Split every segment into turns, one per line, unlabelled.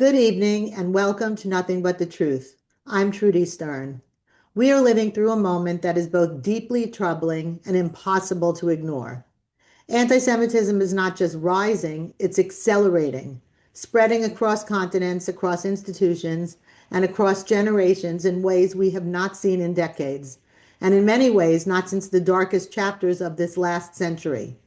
Good evening and welcome to Nothing But the Truth. I'm Trudy Stern. We are living through a moment that is both deeply troubling and impossible to ignore. Anti-Semitism is not just rising, it's accelerating, spreading across continents, across institutions, and across generations in ways we have not seen in decades, and in many ways not since the darkest chapters of this last century.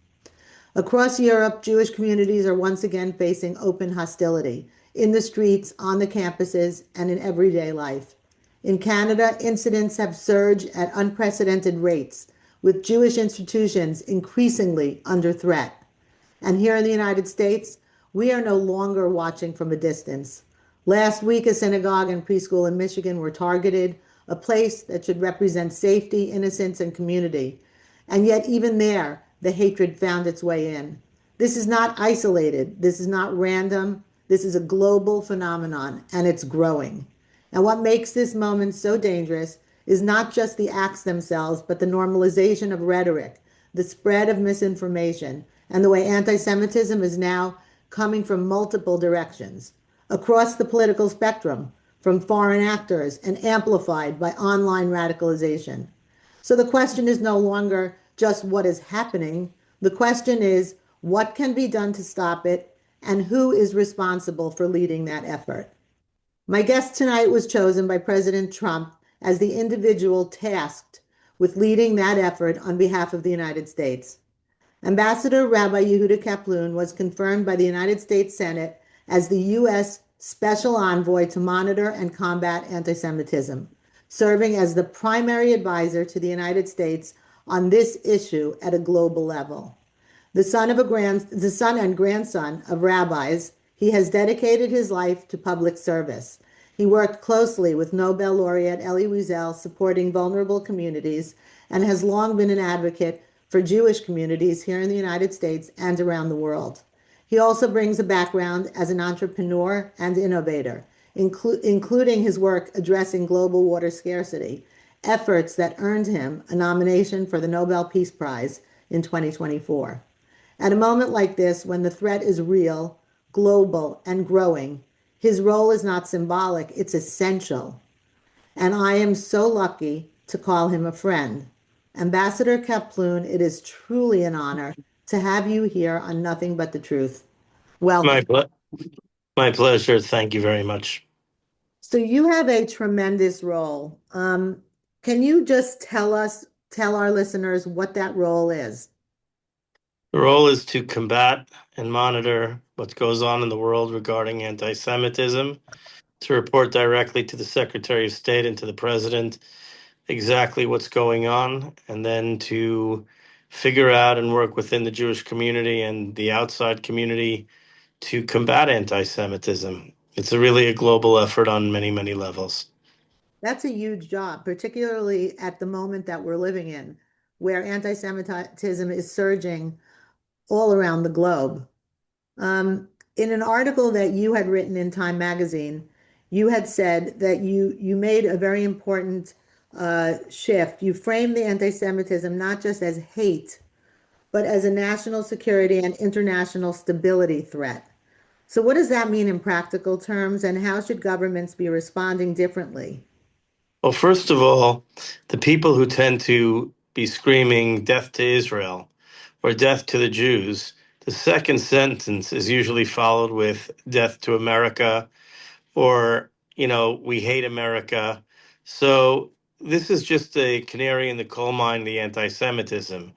Across Europe, Jewish communities are once again facing open hostility in the streets, on the campuses, and in everyday life. In Canada, incidents have surged at unprecedented rates, with Jewish institutions increasingly under threat. And here in the United States, we are no longer watching from a distance. Last week, a synagogue and preschool in Michigan were targeted, a place that should represent safety, innocence, and community. And yet, even there, the hatred found its way in. This is not isolated. This is not random. This is a global phenomenon, and it's growing. And what makes this moment so dangerous is not just the acts themselves, but the normalization of rhetoric, the spread of misinformation, and the way anti-Semitism is now coming from multiple directions, across the political spectrum, from foreign actors, and amplified by online radicalization. So the question is no longer just what is happening. The question is what can be done to stop it and who is responsible for leading that effort. My guest tonight was chosen by President Trump as the individual tasked with leading that effort on behalf of the United States. Ambassador Rabbi Yehuda Kaploun was confirmed by the United States Senate as the U.S. Special Envoy to monitor and combat anti-Semitism, serving as the primary advisor to the United States on this issue at a global level. The son and grandson of rabbis, he has dedicated his life to public service. He worked closely with Nobel laureate Elie Wiesel supporting vulnerable communities and has long been an advocate for Jewish communities here in the United States and around the world. He also brings a background as an entrepreneur and innovator, including his work addressing global water scarcity, efforts that earned him a nomination for the Nobel Peace Prize in 2024. At a moment like this, when the threat is real, global, and growing, his role is not symbolic, it's essential. And I am so lucky to call him a friend. Ambassador Kaploun, it is truly an honor to have you here on Nothing But the Truth.
My
Welcome.
ple- my pleasure. Thank you very much.
So you have a tremendous role. Can you just tell our listeners what that role is?
The role is to combat and monitor what goes on in the world regarding anti-Semitism, to report directly to the Secretary of State and to the President exactly what's going on, and then to figure out and work within the Jewish community and the outside community to combat anti-Semitism. It's really a global effort on many, many levels.
That's a huge job, particularly at the moment that we're living in, where anti-Semitism is surging all around the globe. In an article that you had written in Time magazine, you had said that you made a very important shift. You framed the anti-Semitism not just as hate, but as a national security and international stability threat. So what does that mean in practical terms, and how should governments be responding differently?
Well, first of all, the people who tend to be screaming death to Israel or death to the Jews, the second sentence is usually followed with death to America or, we hate America. So this is just a canary in the coal mine, the anti-Semitism.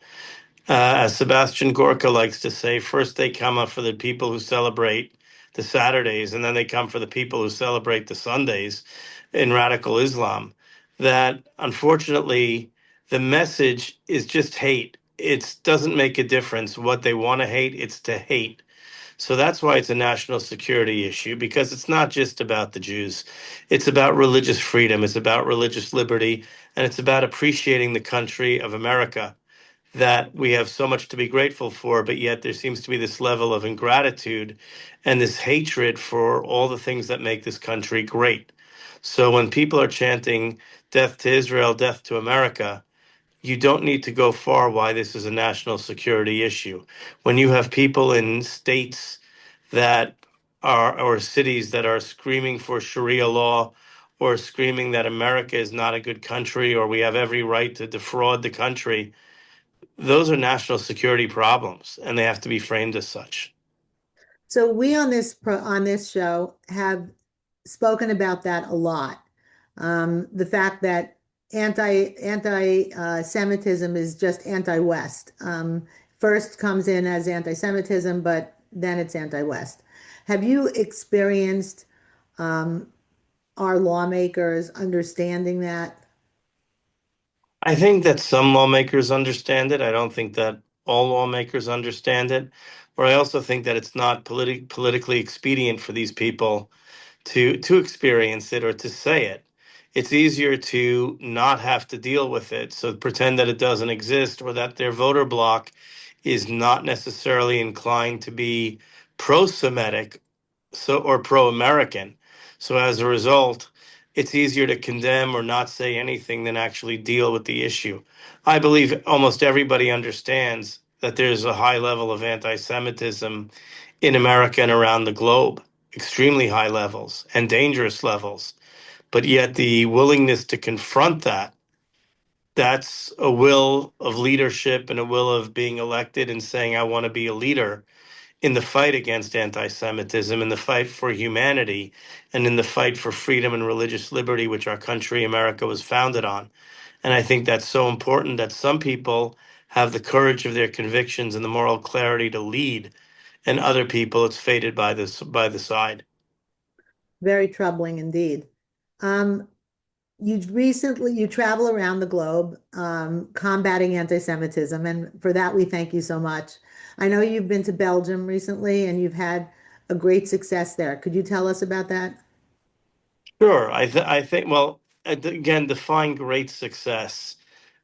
As Sebastian Gorka likes to say, first they come up for the people who celebrate the Saturdays, and then they come for the people who celebrate the Sundays in radical Islam. That unfortunately, the message is just hate. It doesn't make a difference what they want to hate, it's to hate. So that's why it's a national security issue, because it's not just about the Jews. It's about religious freedom, it's about religious liberty, and it's about appreciating the country of America that we have so much to be grateful for, but yet there seems to be this level of ingratitude and this hatred for all the things that make this country great. So when people are chanting death to Israel, death to America, you don't need to go far why this is a national security issue. When you have people in states that are or cities that are screaming for Sharia law or screaming that America is not a good country or we have every right to defraud the country, those are national security problems and they have to be framed as such.
So we on this show have spoken about that a lot. The fact that anti Semitism is just anti-West. First comes in as anti-Semitism, but then it's anti-West. Have you experienced um, our lawmakers understanding that?
I think that some lawmakers understand it. I don't think that all lawmakers understand it. Or I also think that it's not politically expedient for these people to experience it or to say it. It's easier to not have to deal with it, so pretend that it doesn't exist or that their voter bloc is not necessarily inclined to be pro-Semitic or pro-American. So as a result, it's easier to condemn or not say anything than actually deal with the issue. I believe almost everybody understands that there's a high level of anti-Semitism in America and around the globe, extremely high levels and dangerous levels. But yet the willingness to confront that, that's a will of leadership and a will of being elected and saying, I want to be a leader in the fight against anti Semitism, in the fight for humanity, and in the fight for freedom and religious liberty, which our country, America, was founded on. And I think that's so important that some people have the courage of their convictions and the moral clarity to lead, and other people it's fated by the side.
Very troubling indeed. Um, you travel around the globe combating anti-Semitism, and for that we thank you so much. I know you've been to Belgium recently and you've had a great success there. Could you tell us about that?
Sure, I think. Well, again, define great success.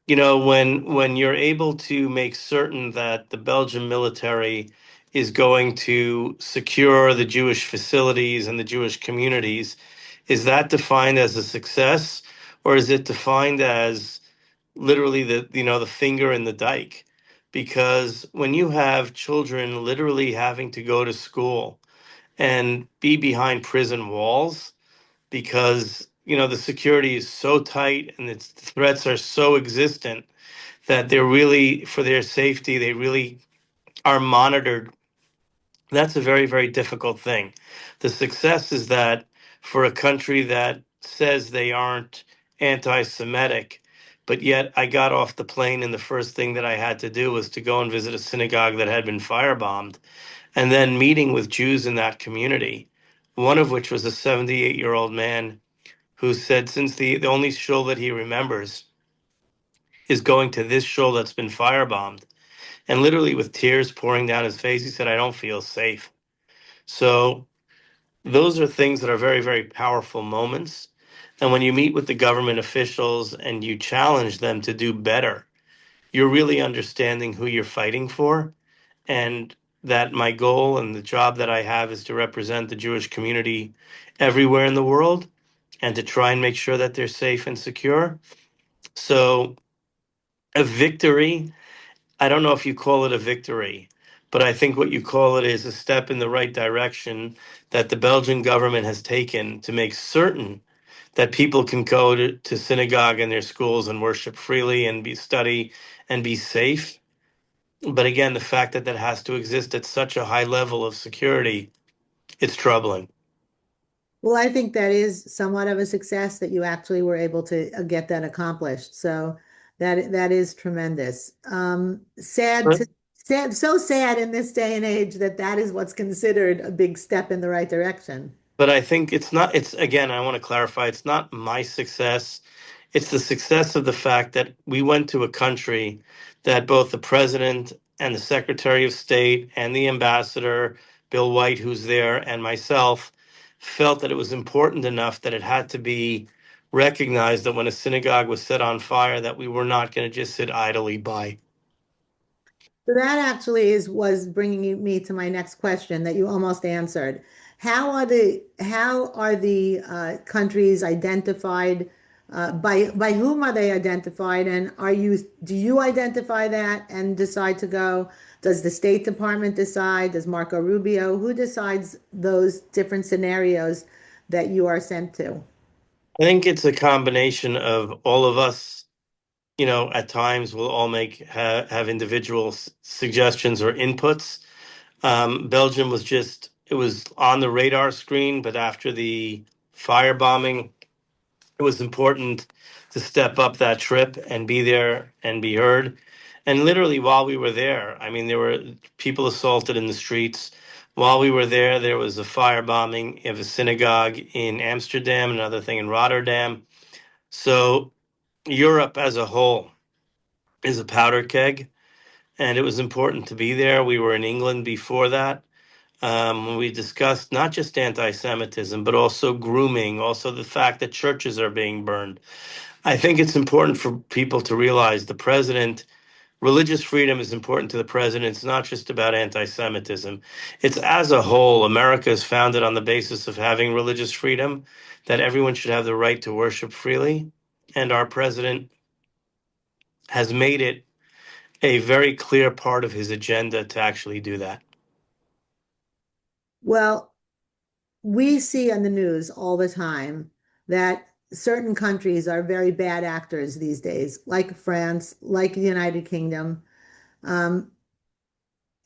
When you're able to make certain that the Belgian military is going to secure the Jewish facilities and the Jewish communities, is that defined as a success, or is it defined as literally the finger in the dike? Because when you have children literally having to go to school and be behind prison walls because the security is so tight and its threats are so existent that they're really, for their safety, they really are monitored. That's a very, very difficult thing. The success is that for a country that says they aren't anti-Semitic, but yet I got off the plane and the first thing that I had to do was to go and visit a synagogue that had been firebombed, and then meeting with Jews in that community, one of which was a 78-year-old man who said since the only shul that he remembers is going to this shul that's been firebombed. And literally with tears pouring down his face, he said, I don't feel safe. So those are things that are very, very powerful moments. And when you meet with the government officials and you challenge them to do better, you're really understanding who you're fighting for. And that my goal and the job that I have is to represent the Jewish community everywhere in the world and to try and make sure that they're safe and secure. So a victory, I don't know if you call it a victory, but I think what you call it is a step in the right direction that the Belgian government has taken to make certain that people can go to synagogue in their schools and worship freely and be study and be safe. But again, the fact that that has to exist at such a high level of security, it's troubling.
Well, I think that is somewhat of a success that you actually were able to get that accomplished. So that is tremendous.
But
Sad, so sad in this day and age that that is what's considered a big step in the right direction.
but I think it's not, it's again, I want to clarify, it's not my success. It's the success of the fact that we went to a country that both the president and the secretary of state and the ambassador, Bill White, who's there, and myself felt that it was important enough that it had to be recognized that when a synagogue was set on fire, that we were not going to just sit idly by.
So that actually is was bringing me to my next question that you almost answered. How are the countries identified By whom are they identified, and do you identify that and decide to go? Does the State Department decide? Does Marco Rubio? Who decides those different scenarios that you are sent to?
I think it's a combination of all of us. At times we'll all have individual suggestions or inputs. Belgium it was on the radar screen, but after the firebombing, it was important to step up that trip and be there and be heard. And literally, while we were there, I mean, there were people assaulted in the streets. While we were there, there was a firebombing of a synagogue in Amsterdam, another thing in Rotterdam. So, Europe as a whole is a powder keg, and it was important to be there. We were in England before that. We discussed not just anti Semitism, but also grooming, also the fact that churches are being burned. I think it's important for people to realize religious freedom is important to the president. It's not just about anti Semitism. It's as a whole, America is founded on the basis of having religious freedom, that everyone should have the right to worship freely. And our president has made it a very clear part of his agenda to actually do that.
Well, we see on the news all the time that certain countries are very bad actors these days, like France, like the United Kingdom. Um,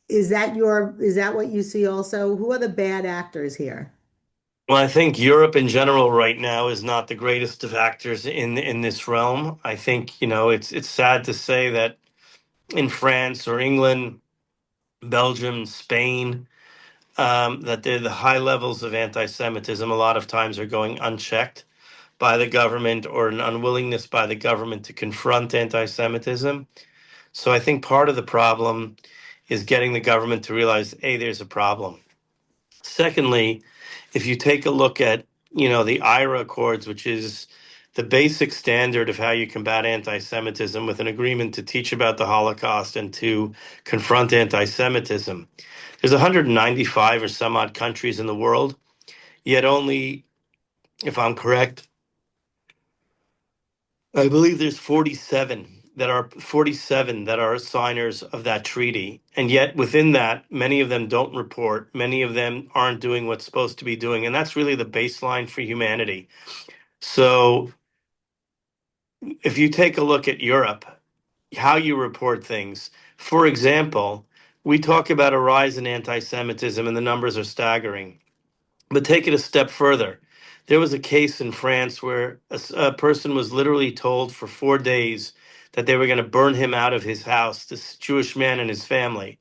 is that what you see also? Who are the bad actors here?
Well, I think Europe in general right now is not the greatest of actors in this realm. I think, it's sad to say that in France or England, Belgium, Spain, that the high levels of anti-Semitism a lot of times are going unchecked by the government, or an unwillingness by the government to confront anti-Semitism. So I think part of the problem is getting the government to realize, hey, there's a problem. Secondly, if you take a look at, the IRA Accords, which is the basic standard of how you combat anti-Semitism, with an agreement to teach about the Holocaust and to confront anti-Semitism. There's 195 or some odd countries in the world, yet only, if I'm correct, I believe there's 47 that are signers of that treaty. And yet within that, many of them don't report. Many of them aren't doing what's supposed to be doing. And that's really the baseline for humanity. So if you take a look at Europe, how you report things, for example, we talk about a rise in anti-Semitism and the numbers are staggering. But take it a step further. There was a case in France where a person was literally told for 4 days that they were going to burn him out of his house, this Jewish man and his family.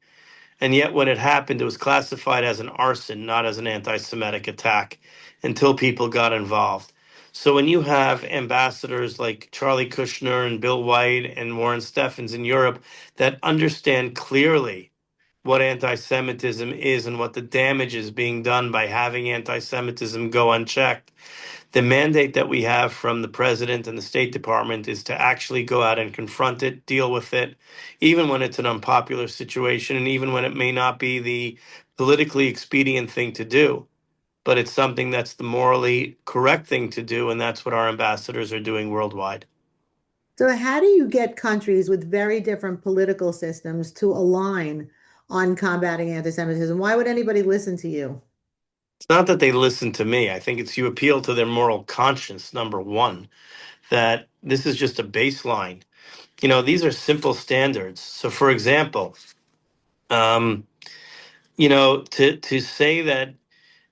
And yet, when it happened, it was classified as an arson, not as an anti Semitic attack, until people got involved. So, when you have ambassadors like Charlie Kushner and Bill White and Warren Steffens in Europe that understand clearly what anti-Semitism is and what the damage is being done by having anti-Semitism go unchecked. The mandate that we have from the president and the State Department is to actually go out and confront it, deal with it, even when it's an unpopular situation and even when it may not be the politically expedient thing to do. But it's something that's the morally correct thing to do, and that's what our ambassadors are doing worldwide.
So, how do you get countries with very different political systems to align on combating anti-Semitism? Why would anybody listen to you?
It's not that they listen to me. I think it's you appeal to their moral conscience, number one, that this is just a baseline. These are simple standards. So, for example, um, to say that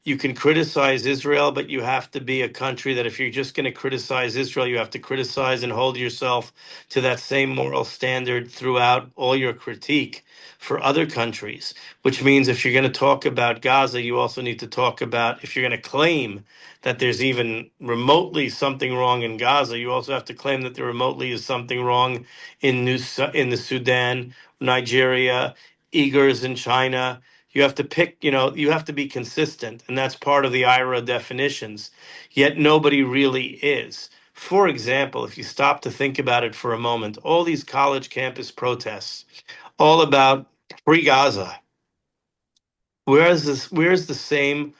you can criticize Israel, but you have to be a country that if you're just going to criticize Israel, you have to criticize and hold yourself to that same moral standard throughout all your critique for other countries, which means if you're going to talk about Gaza, you also need to talk about, if you're going to claim that there's even remotely something wrong in Gaza, you also have to claim that there remotely is something wrong in the Sudan, Nigeria, Uyghurs in China. You have to pick, you have to be consistent, and that's part of the IRA definitions. Yet nobody really is. For example, if you stop to think about it for a moment, all these college campus protests, all about free Gaza. Where's the same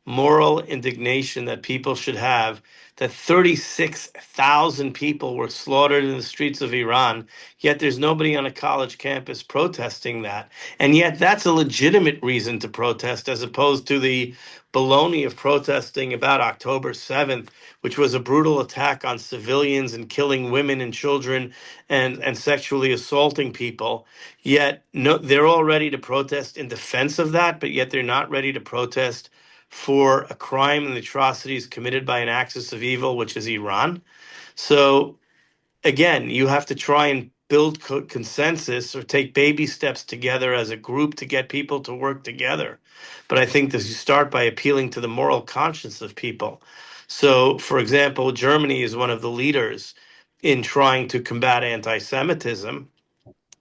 moral indignation that people should have that 36,000 people were slaughtered in the streets of Iran, yet there's nobody on a college campus protesting that. And yet that's a legitimate reason to protest, as opposed to the baloney of protesting about October 7th, which was a brutal attack on civilians and killing women and children and sexually assaulting people. Yet no, they're all ready to protest in defense of that, but yet they're not ready to protest for a crime and atrocities committed by an axis of evil, which is Iran. So again, you have to try and build consensus or take baby steps together as a group to get people to work together. But I think that you start by appealing to the moral conscience of people. So, for example, Germany is one of the leaders in trying to combat anti Semitism,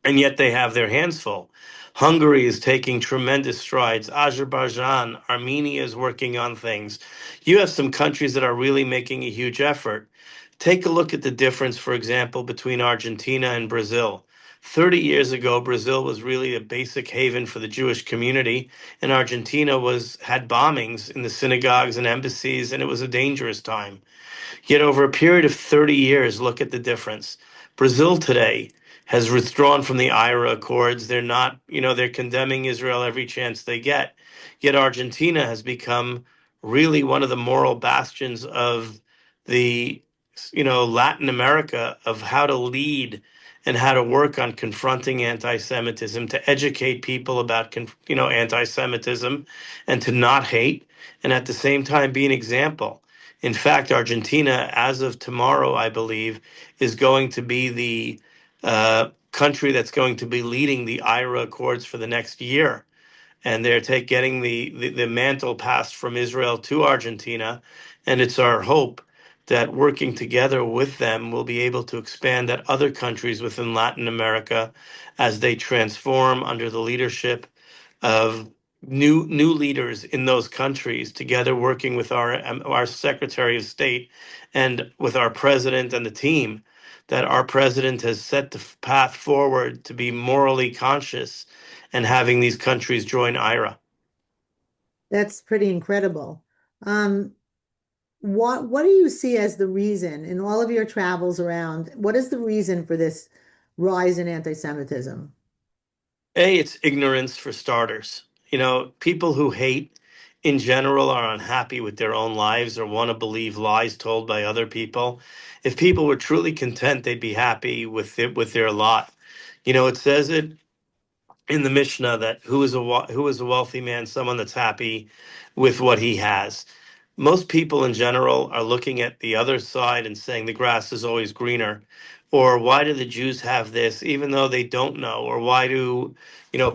and yet they have their hands full. Hungary is taking tremendous strides. Azerbaijan, Armenia is working on things. You have some countries that are really making a huge effort. Take a look at the difference, for example, between Argentina and Brazil. 30 years ago, Brazil was really a basic haven for the Jewish community, and Argentina had bombings in the synagogues and embassies, and it was a dangerous time. Yet over a period of 30 years, look at the difference. Brazil today has withdrawn from the IRA Accords. They're not, they're condemning Israel every chance they get. Yet Argentina has become really one of the moral bastions of the, Latin America, of how to lead and how to work on confronting anti-Semitism, to educate people about, anti-Semitism, and to not hate, and at the same time be an example. In fact, Argentina, as of tomorrow, I believe, is going to be the country that's going to be leading the IRA Accords for the next year. And they're getting the mantle passed from Israel to Argentina. And it's our hope that working together with them, we'll be able to expand that other countries within Latin America as they transform under the leadership of new leaders in those countries, together working with our Secretary of State and with our president and the team. That our president has set the path forward to be morally conscious and having these countries join IRA.
That's pretty incredible. Um, what do you see as the reason in all of your travels around? What is the reason for this rise in anti-Semitism?
It's ignorance for starters. People who hate in general are unhappy with their own lives or want to believe lies told by other people. If people were truly content, they'd be happy with their lot. It says it in the Mishnah that who is a wealthy man, someone that's happy with what he has. Most people in general are looking at the other side and saying the grass is always greener, or why do the Jews have this even though they don't know, or why do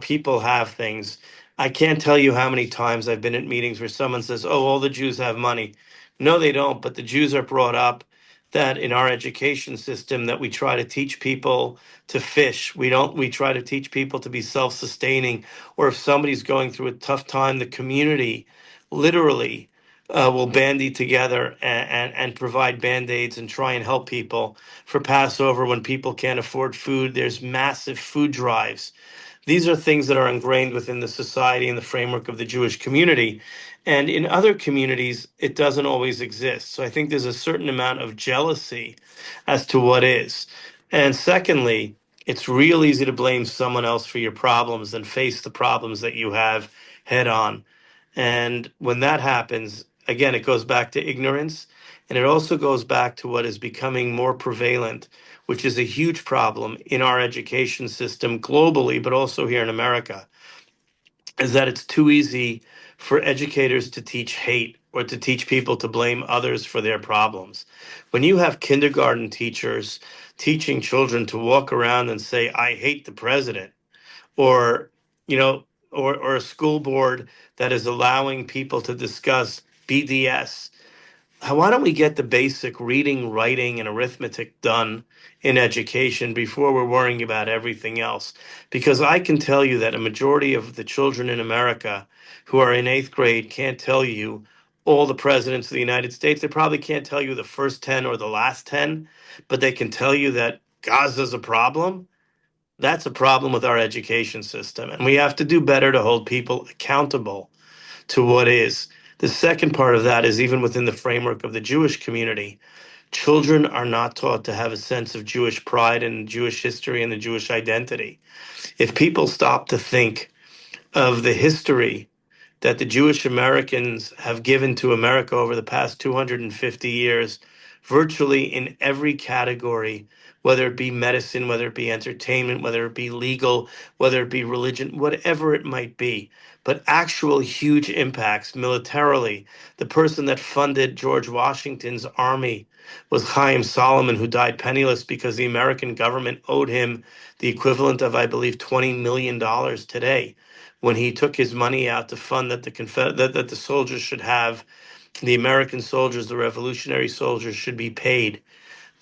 people have things. I can't tell you how many times I've been at meetings where someone says, oh, all the Jews have money. No, they don't, but the Jews are brought up that in our education system that we try to teach people to fish. We try to teach people to be self-sustaining, or if somebody's going through a tough time, the community literally will bandy together and provide band-aids and try and help people. For Passover, when people can't afford food, there's massive food drives. These are things that are ingrained within the society and the framework of the Jewish community. And in other communities, it doesn't always exist. So I think there's a certain amount of jealousy as to what is. And secondly, it's real easy to blame someone else for your problems than face the problems that you have head on. And when that happens, again, it goes back to ignorance. And it also goes back to what is becoming more prevalent, which is a huge problem in our education system globally, but also here in America, is that it's too easy for educators to teach hate or to teach people to blame others for their problems. When you have kindergarten teachers teaching children to walk around and say, I hate the president, or you know or a school board that is allowing people to discuss BDS. Why don't we get the basic reading, writing, and arithmetic done in education before we're worrying about everything else? Because I can tell you that a majority of the children in America who are in eighth grade can't tell you all the presidents of the United States. They probably can't tell you the first 10 or the last 10, but they can tell you that Gaza's a problem. That's a problem with our education system. And we have to do better to hold people accountable to what is. The second part of that is even within the framework of the Jewish community. Children are not taught to have a sense of Jewish pride and Jewish history and the Jewish identity. If people stop to think of the history that the Jewish Americans have given to America over the past 250 years, virtually in every category, whether it be medicine, whether it be entertainment, whether it be legal, whether it be religion, whatever it might be, but actual huge impacts militarily. The person that funded George Washington's army was Chaim Solomon, who died penniless because the American government owed him the equivalent of, I believe, $20 million today, when he took his money out to fund that that the soldiers should have, the American soldiers, the revolutionary soldiers should be paid.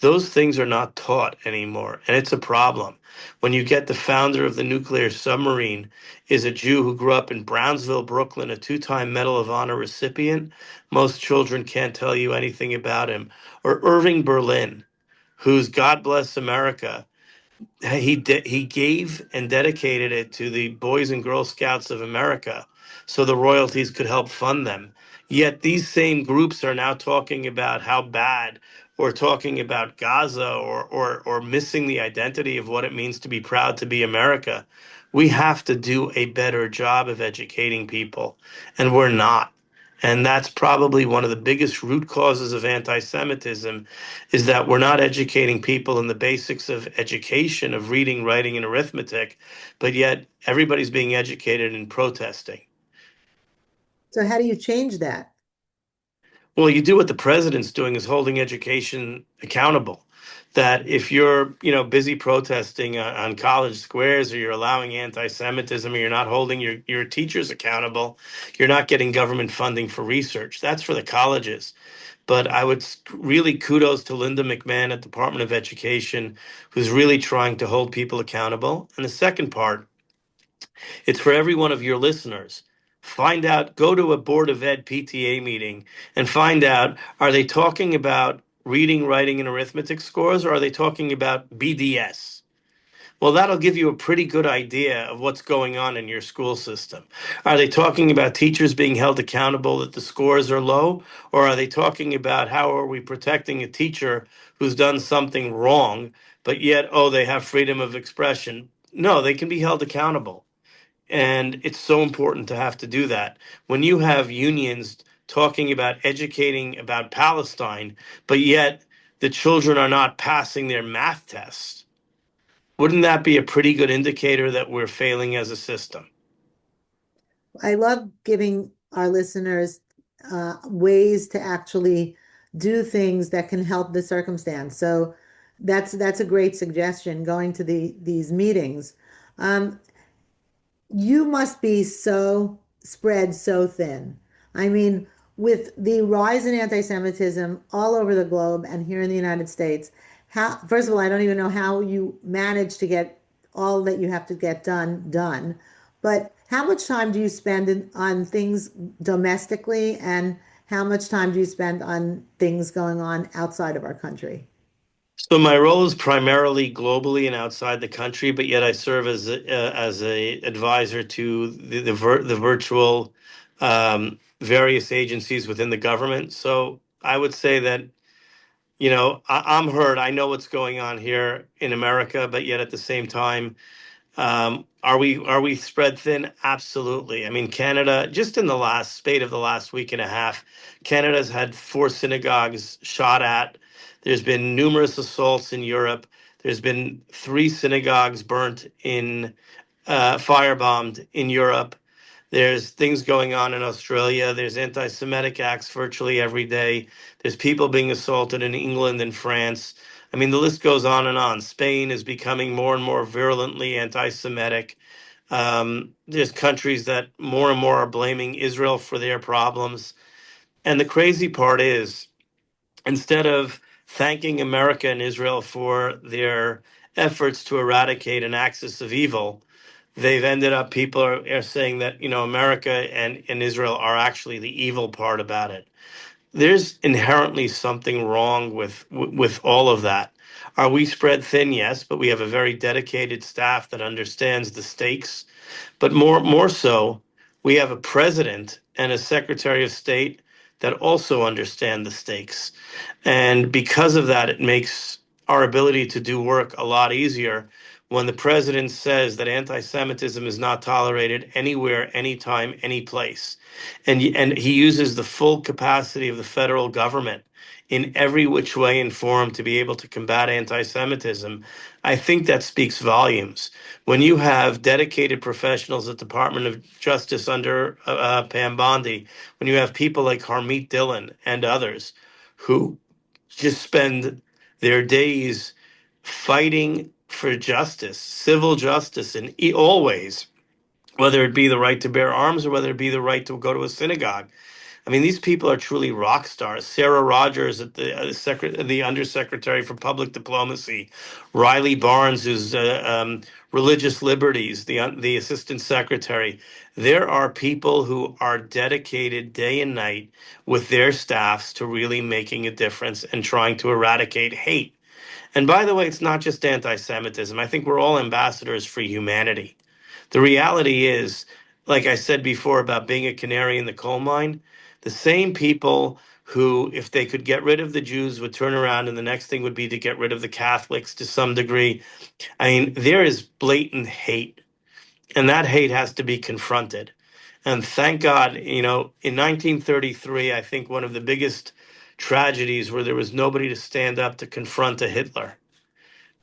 Those things are not taught anymore, and it's a problem. When you get the founder of the nuclear submarine is a Jew who grew up in Brownsville, Brooklyn, a two-time Medal of Honor recipient, most children can't tell you anything about him. Or Irving Berlin, who's God Bless America, he gave and dedicated it to the Boys and Girl Scouts of America so the royalties could help fund them. Yet these same groups are now talking about how bad, or talking about Gaza, or missing the identity of what it means to be proud to be America. We have to do a better job of educating people, and we're not. And that's probably one of the biggest root causes of anti-Semitism, is that we're not educating people in the basics of education, of reading, writing, and arithmetic, but yet everybody's being educated in protesting.
So how do you change that?
Well, you do what the president's doing, is holding education accountable. That if you're, busy protesting on college squares, or you're allowing anti-Semitism, or you're not holding your teachers accountable, you're not getting government funding for research. That's for the colleges. But I would really kudos to Linda McMahon at Department of Education, who's really trying to hold people accountable. And the second part, it's for every one of your listeners. Find out, go to a Board of Ed PTA meeting and find out, are they talking about reading, writing, and arithmetic scores, or are they talking about BDS? Well, that'll give you a pretty good idea of what's going on in your school system. Are they talking about teachers being held accountable that the scores are low? Or are they talking about how are we protecting a teacher who's done something wrong, but yet, oh, they have freedom of expression? No, they can be held accountable. And it's so important to have to do that. When you have unions talking about educating about Palestine, but yet the children are not passing their math tests, wouldn't that be a pretty good indicator that we're failing as a system?
I love giving our listeners ways to actually do things that can help the circumstance. So that's a great suggestion, going to these meetings. Um, you must be so spread so thin. I mean, with the rise in anti-Semitism all over the globe and here in the United States, how, first of all, I don't even know how you manage to get all that you have to get done. But how much time do you spend on things domestically, and how much time do you spend on things going on outside of our country?
So my role is primarily globally and outside the country, but yet I serve as a advisor to the virtual various agencies within the government. So I would say that, I'm heard. I know what's going on here in America, but yet at the same time, are we spread thin? Absolutely. I mean, Canada, just in the last spate of the last week and a half, Canada's had 4 synagogues shot at. There's been numerous assaults in Europe. There's been 3 synagogues burnt in, firebombed in Europe. There's things going on in Australia. There's anti-Semitic acts virtually every day. There's people being assaulted in England and France. I mean, the list goes on and on. Spain is becoming more and more virulently anti-Semitic. There's countries that more and more are blaming Israel for their problems. And the crazy part is, instead of thanking America and Israel for their efforts to eradicate an axis of evil, they've ended up, people are saying that, America and Israel are actually the evil part about it. There's inherently something wrong with all of that. Are we spread thin? Yes, but we have a very dedicated staff that understands the stakes. But more so, We have a president and a secretary of state that also understand the stakes. And because of that, it makes our ability to do work a lot easier when the president says that anti Semitism is not tolerated anywhere, anytime, any place. And he uses the full capacity of the federal government in every which way and form to be able to combat anti Semitism. I think that speaks volumes. When you have dedicated professionals at the Department of Justice under Pam Bondi, when you have people like Harmeet Dillon and others who just spend their days fighting for justice, civil justice, in always, whether it be the right to bear arms or whether it be the right to go to a synagogue. I mean, these people are truly rock stars. Sarah Rogers, at the Undersecretary for Public Diplomacy, Riley Barnes, who's Religious Liberties, the Assistant Secretary. There are people who are dedicated day and night with their staffs to really making a difference and trying to eradicate hate. And by the way, it's not just anti-Semitism. I think we're all ambassadors for humanity. The reality is, like I said before about being a canary in the coal mine, the same people who, if they could get rid of the Jews, would turn around and the next thing would be to get rid of the Catholics to some degree. I mean, there is blatant hate, and that hate has to be confronted. And thank God, in 1933, I think one of the biggest tragedies where there was nobody to stand up to confront a Hitler.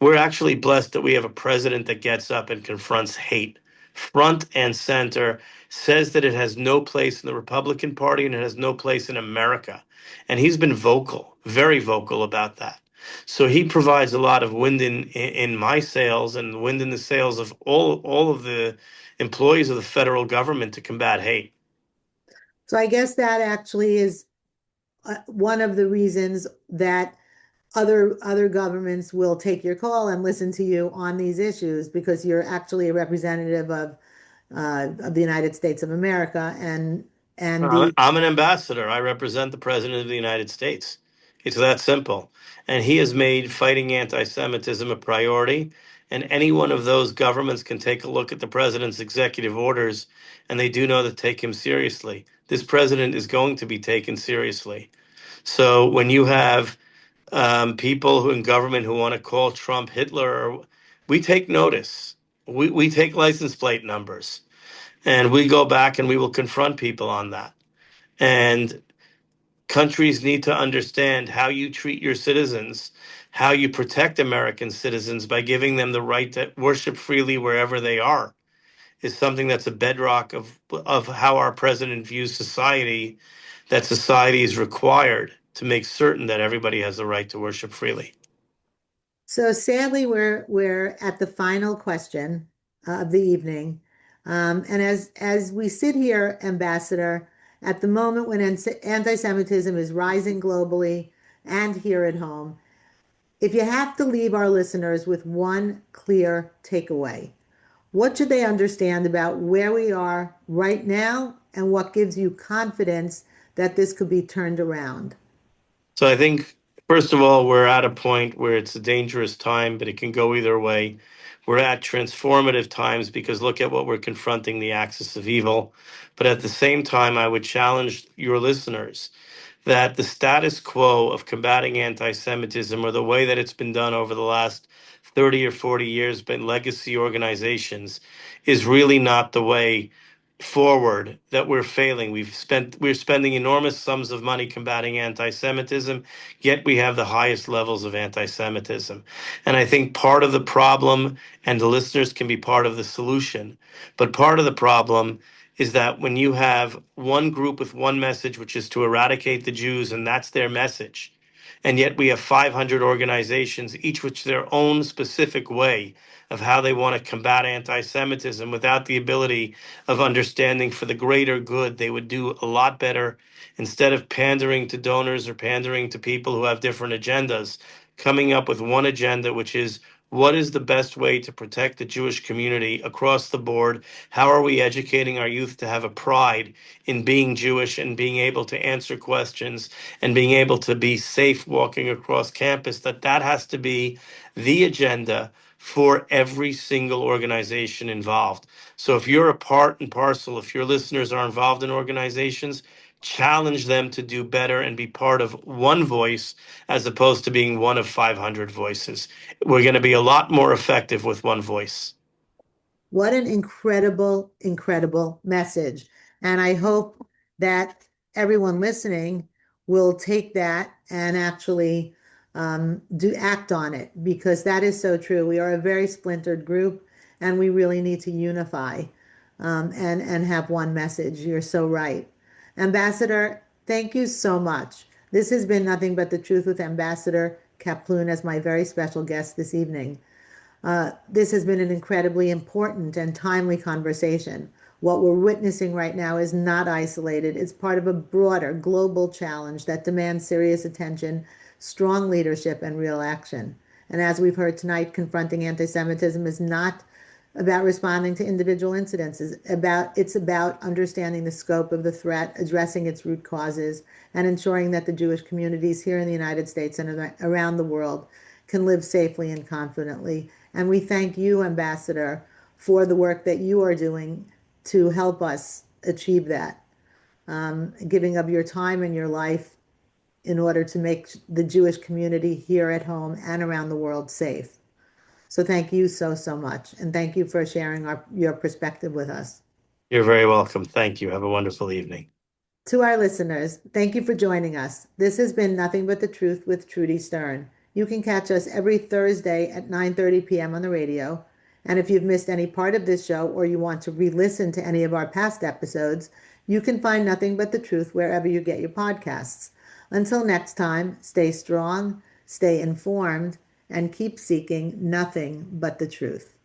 We're actually blessed that we have a president that gets up and confronts hate front and center, says that it has no place in the Republican Party and it has no place in America. And he's been vocal, very vocal about that. So he provides a lot of wind in my sails and wind in the sails of all of the employees of the federal government to combat hate.
So I guess that actually is one of the reasons that other governments will take your call and listen to you on these issues because you're actually a representative of the United States of America and the
I'm an ambassador. I represent the President of the United States. It's that simple. And he has made fighting anti Semitism a priority. And any one of those governments can take a look at the president's executive orders, and they do know to take him seriously. This president is going to be taken seriously. So when you have people who in government who want to call Trump Hitler, we take notice. We take license plate numbers, and we go back and we will confront people on that. And countries need to understand how you treat your citizens, how you protect American citizens by giving them the right to worship freely wherever they are, is something that's a bedrock of how our president views society, that society is required to make certain that everybody has the right to worship freely.
So sadly, we're at the final question of the evening, and as we sit here, Ambassador, at the moment when anti-Semitism is rising globally and here at home, if you have to leave our listeners with one clear takeaway, what should they understand about where we are right now and what gives you confidence that this could be turned around?
So I think, first of all, we're at a point where it's a dangerous time, but it can go either way. We're at transformative times because look at what we're confronting, the axis of evil. But at the same time, I would challenge your listeners that the status quo of combating anti Semitism, or the way that it's been done over the last 30 or 40 years by legacy organizations, is really not the way forward, that we're failing. We're spending enormous sums of money combating anti-Semitism, yet we have the highest levels of anti-Semitism. And I think part of the problem, and the listeners can be part of the solution, but part of the problem is that when you have one group with one message, which is to eradicate the Jews, and that's their message, and yet we have 500 organizations, each with their own specific way of how they want to combat anti-Semitism, without the ability of understanding for the greater good, they would do a lot better instead of pandering to donors or pandering to people who have different agendas, coming up with one agenda, which is what is the best way to protect the Jewish community across the board? How are we educating our youth to have a pride in being Jewish and being able to answer questions and being able to be safe walking across campus? That has to be the agenda for every single organization involved. So if you're a part and parcel, if your listeners are involved in organizations, challenge them to do better and be part of one voice as opposed to being one of 500 voices. We're going to be a lot more effective with one voice.
What an incredible, incredible message. And I hope that everyone listening will take that and actually do act on it, because that is so true. We are a very splintered group and we really need to unify and have one message. You're so right. Ambassador, thank you so much. This has been Nothing But the Truth with Ambassador Kaploun as my very special guest this evening. This has been an incredibly important and timely conversation. What we're witnessing right now is not isolated. It's part of a broader global challenge that demands serious attention, strong leadership, and real action. And as we've heard tonight, confronting anti-Semitism is not about responding to individual incidents. It's about understanding the scope of the threat, addressing its root causes, and ensuring that the Jewish communities here in the United States and around the world can live safely and confidently. And we thank you, Ambassador, for the work that you are doing to help us achieve that, giving of your time and your life in order to make the Jewish community here at home and around the world safe. So thank you so, so much. And thank you for sharing your perspective with us.
You're very welcome. Thank you. Have a wonderful evening.
To our listeners, thank you for joining us. This has been Nothing But the Truth with Trudy Stern. You can catch us every Thursday at 9:30 p.m. on the radio. And if you've missed any part of this show or you want to re-listen to any of our past episodes, you can find Nothing But the Truth wherever you get your podcasts. Until next time, stay strong, stay informed, and keep seeking nothing but the truth.